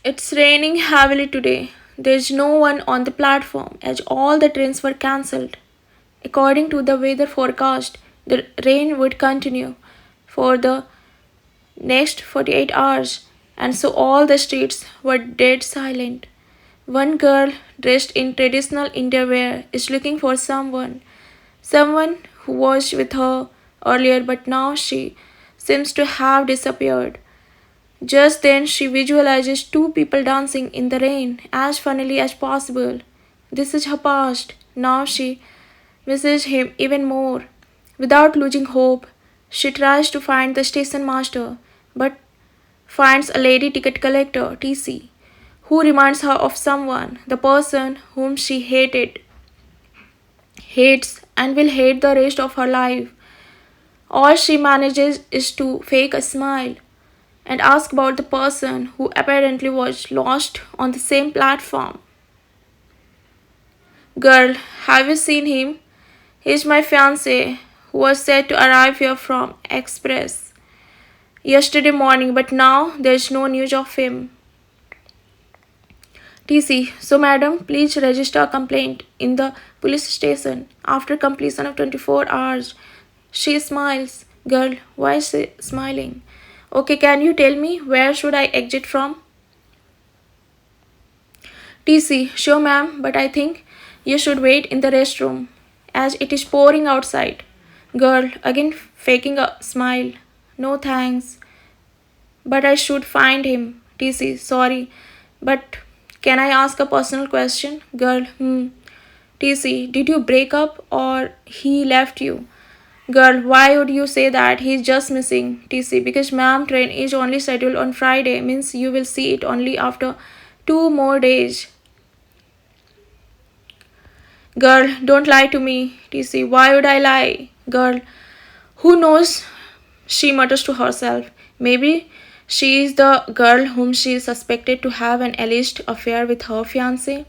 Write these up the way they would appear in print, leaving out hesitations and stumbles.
It's raining heavily today. There's no one on the platform as all the trains were cancelled. According to the weather forecast, the rain would continue for the next 48 hours, and so all the streets were dead silent. One girl dressed in traditional Indian wear is looking for someone who was with her earlier, but now she seems to have disappeared. Just then, she visualizes two people dancing in the rain as funnily as possible. This is her past. Now she misses him even more. Without losing hope, she tries to find the station master, but finds a lady ticket collector, TC, who reminds her of someone, the person whom she hates, and will hate the rest of her life. All she manages is to fake a smile and ask about the person who apparently was lost on the same platform. Girl, have you seen him? He's my fiance who was said to arrive here from Express yesterday morning, but now there's no news of him. TC, so madam, please register a complaint in the police station after completion of 24 hours. She smiles. Girl, why is she smiling? Okay, can you tell me where should I exit from? TC, sure ma'am, but I think you should wait in the restroom as it is pouring outside. Girl, again faking a smile. No thanks. But I should find him. TC, sorry. But can I ask a personal question? Girl, TC, did you break up or he left you? Girl, why would you say that? He's just missing. TC, because ma'am, train is only scheduled on Friday, means you will see it only after 2 more days. Girl, don't lie to me. TC, why would I lie? Girl, who knows? She mutters to herself. Maybe she is the girl whom she is suspected to have an alleged affair with her fiance.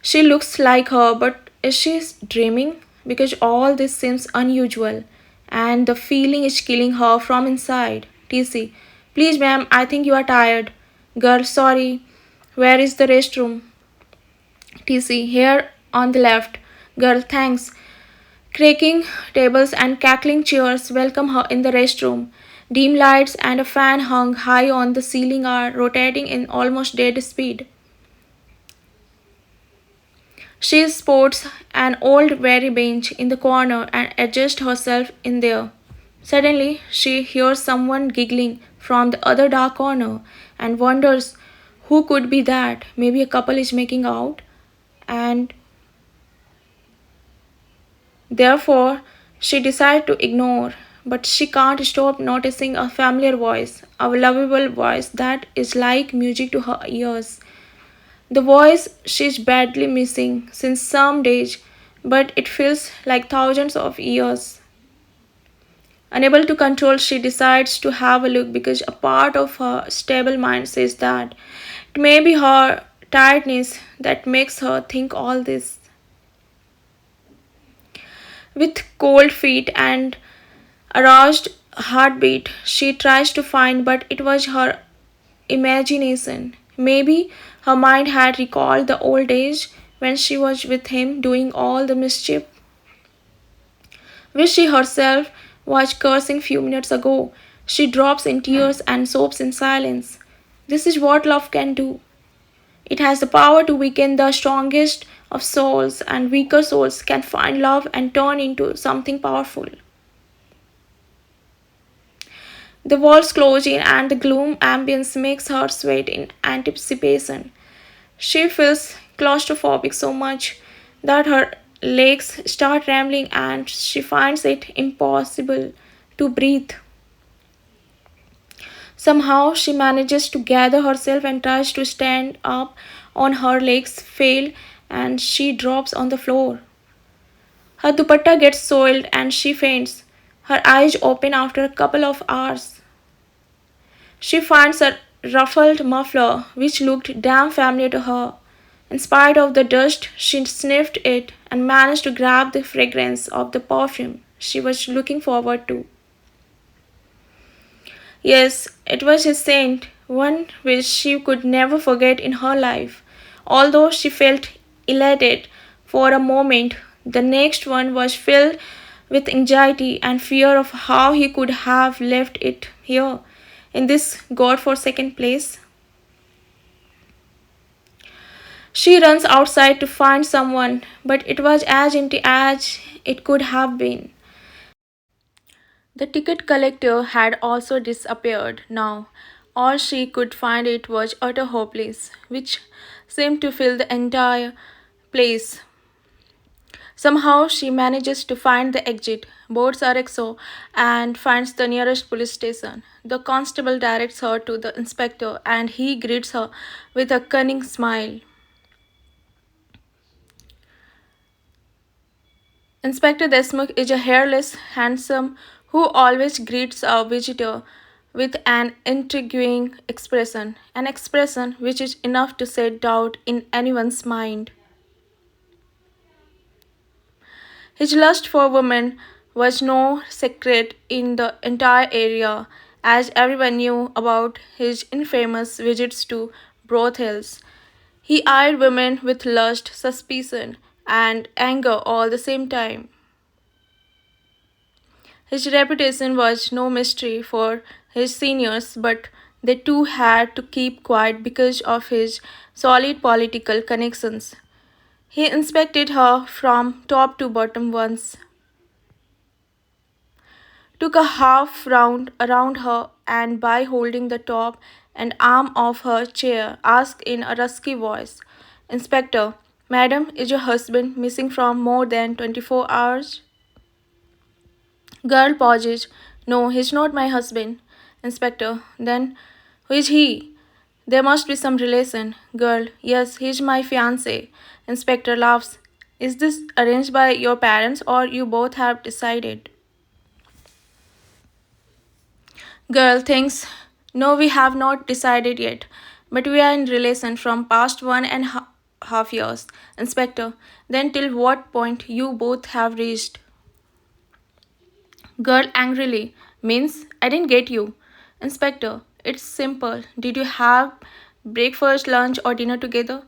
She looks like her, but is she dreaming? Because all this seems unusual, and the feeling is killing her from inside. TC, please, ma'am, I think you are tired. Girl, sorry. Where is the restroom? TC, here on the left. Girl, thanks. Creaking tables and cackling chairs welcome her in the restroom. Dim lights and a fan hung high on the ceiling are rotating in almost dead speed. She sports an old weary bench in the corner and adjusts herself in there. Suddenly, she hears someone giggling from the other dark corner and wonders who could be that. Maybe a couple is making out, and therefore she decides to ignore. But she can't stop noticing a familiar voice, a lovable voice that is like music to her ears. The voice she's badly missing since some days, but it feels like thousands of years. Unable to control, she decides to have a look because a part of her stable mind says that it may be her tiredness that makes her think all this. With cold feet and aroused heartbeat, she tries to find, but it was her imagination. Maybe her mind had recalled the old days when she was with him doing all the mischief which she herself was cursing few minutes ago. She drops in tears and sobs in silence. This is what love can do. It has the power to weaken the strongest of souls, and weaker souls can find love and turn into something powerful. The walls close in, and the gloom ambience makes her sweat in anticipation. She feels claustrophobic so much that her legs start trembling and she finds it impossible to breathe. Somehow she manages to gather herself and tries to stand up on her legs, fail, and she drops on the floor. Her dupatta gets soiled and she faints. Her eyes open after a couple of hours. She finds a ruffled muffler which looked damn familiar to her. In spite of the dust, she sniffed it and managed to grab the fragrance of the perfume she was looking forward to. Yes, it was a scent, one which she could never forget in her life. Although she felt elated for a moment, the next one was filled with anxiety and fear of how he could have left it here, in this god-forsaken place. She runs outside to find someone, but it was as empty as it could have been. The ticket collector had also disappeared now. All she could find it was utter hopeless, which seemed to fill the entire place. Somehow she manages to find the exit, boards her exo, and finds the nearest police station. The constable directs her to the inspector and he greets her with a cunning smile. Inspector Desmond is a hairless, handsome who always greets a visitor with an intriguing expression, an expression which is enough to set doubt in anyone's mind. His lust for women was no secret in the entire area, as everyone knew about his infamous visits to brothels. He eyed women with lust, suspicion, and anger all the same time. His reputation was no mystery for his seniors, but they too had to keep quiet because of his solid political connections. He inspected her from top to bottom once, took a half round around her, and by holding the top and arm of her chair, asked in a rusky voice, Inspector, Madam, is your husband missing from more than 24 hours? Girl pauses. No, he's not my husband. Inspector. Then who is he? There must be some relation. Girl. Yes, he's my fiance. Inspector laughs. Is this arranged by your parents or you both have decided? Girl thinks. No, we have not decided yet. But we are in relation from past one and half years. Inspector. Then till what point you both have reached? Girl angrily. Means I didn't get you. Inspector, it's simple. Did you have breakfast, lunch, or dinner together?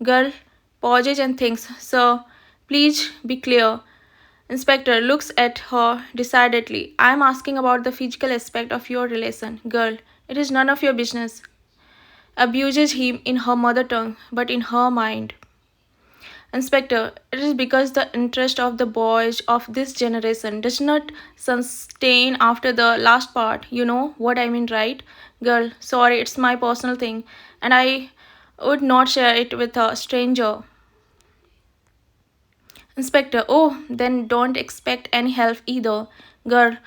Girl pauses and thinks. Sir, please be clear. Inspector looks at her decidedly. I'm asking about the physical aspect of your relation. Girl, it is none of your business. Abuses him in her mother tongue, but in her mind. Inspector, it is because the interest of the boys of this generation does not sustain after the last part. You know what I mean, right? Girl, sorry, it's my personal thing, and I would not share it with a stranger. Inspector, oh, then don't expect any help either. Girl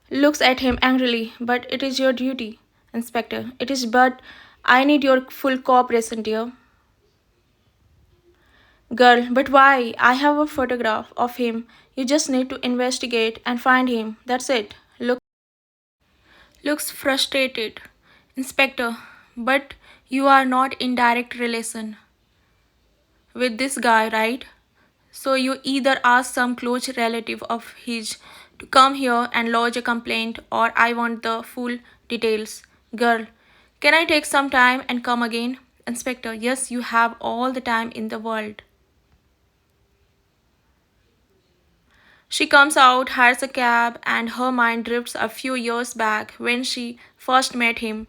looks at him angrily, but it is your duty. Inspector, it is, but I need your full cooperation, dear. Girl, but why? I have a photograph of him. You just need to investigate and find him. That's it. Looks frustrated. Inspector, but you are not in direct relation with this guy, right? So you either ask some close relative of his to come here and lodge a complaint or I want the full details. Girl, can I take some time and come again? Inspector, yes, you have all the time in the world. She comes out, hires a cab, and her mind drifts a few years back when she first met him.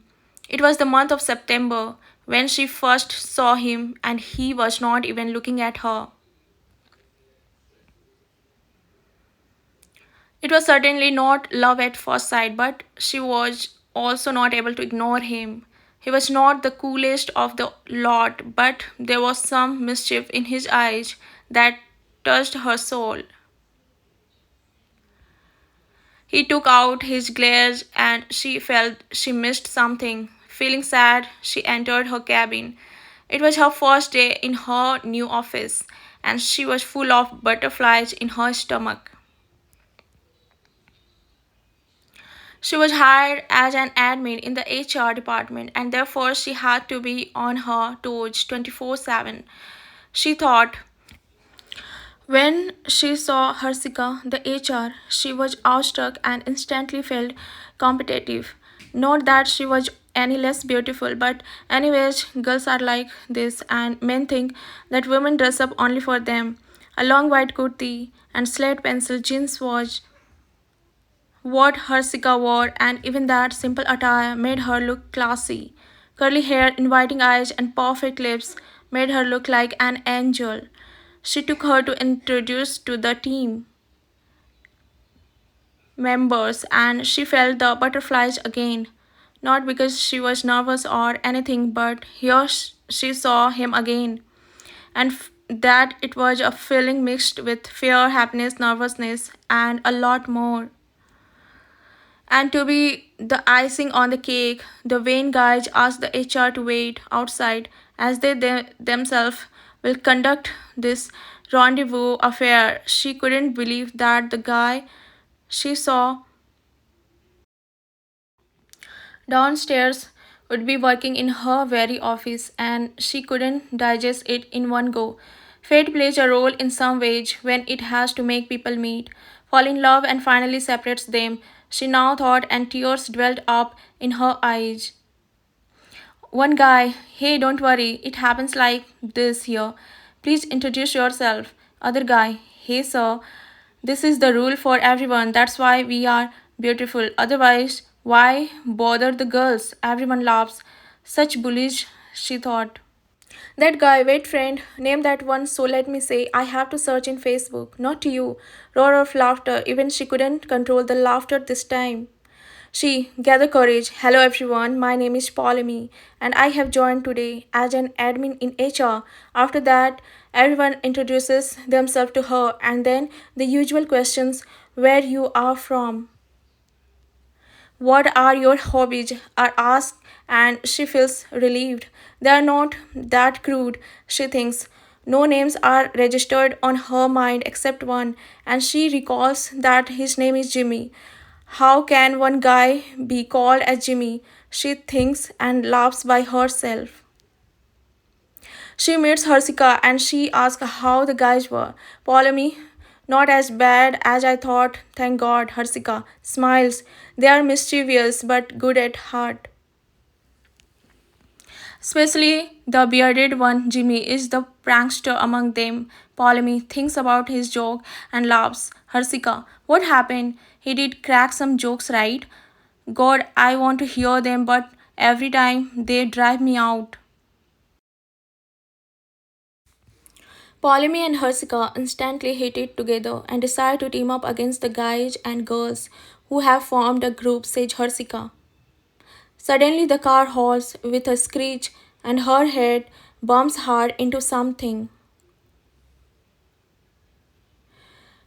It was the month of September when she first saw him, and he was not even looking at her. It was certainly not love at first sight, but she was also not able to ignore him. He was not the coolest of the lot, but there was some mischief in his eyes that touched her soul. He took out his glares and she felt she missed something. Feeling sad, she entered her cabin. It was her first day in her new office, and she was full of butterflies in her stomach. She was hired as an admin in the HR department, and therefore she had to be on her toes 24/7. She thought, when she saw Harsika, the HR, she was awestruck and instantly felt competitive. Not that she was any less beautiful, but anyways, girls are like this, and men think that women dress up only for them. A long white kurti and slate pencil jeans was what Harsika wore, and even that simple attire made her look classy. Curly hair, inviting eyes, and perfect lips made her look like an angel. She took her to introduce to the team members, and she felt the butterflies again. Not because she was nervous or anything, but here she saw him again, and that it was a feeling mixed with fear, happiness, nervousness, and a lot more. And to be the icing on the cake, the Wayne guys asked the HR to wait outside as they themselves will conduct this rendezvous affair. She couldn't believe that the guy she saw downstairs would be working in her very office, and she couldn't digest it in one go. Fate plays a role in some ways when it has to make people meet, fall in love, and finally separates them. She now thought, and tears welled up in her eyes. One guy, hey, don't worry, it happens like this here. Please introduce yourself. Other guy, hey, sir, this is the rule for everyone. That's why we are beautiful. Otherwise, why bother the girls? Everyone laughs. Such bullish, she thought. That guy, wait, friend, name that one, so let me say, I have to search in Facebook. Not you. Roar of laughter. Even she couldn't control the laughter this time. She gathered courage. Hello everyone, my name is Polemy and I have joined today as an admin in HR. After that, everyone introduces themselves to her and then the usual questions, where you are from, what are your hobbies, are asked, and she feels relieved. They are not that crude, she thinks. No names are registered on her mind except one, and she recalls that his name is Jimmy. How can one guy be called as Jimmy? She thinks and laughs by herself. She meets Harsika and she asks how the guys were. Polemy, not as bad as I thought, thank God. Harsika smiles. They are mischievous but good at heart. Especially the bearded one, Jimmy, is the prankster among them. Polemy thinks about his joke and laughs. Harsika, what happened? He did crack some jokes, right? God, I want to hear them, but every time they drive me out. Polemy and Harsika instantly hit it together and decide to team up against the guys and girls who have formed a group, says Harsika. Suddenly, the car halts with a screech and her head bumps hard into something.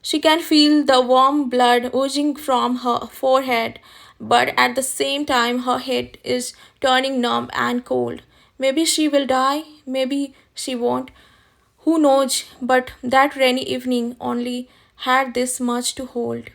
She can feel the warm blood oozing from her forehead, but at the same time, her head is turning numb and cold. Maybe she will die, maybe she won't. Who knows? But that rainy evening only had this much to hold.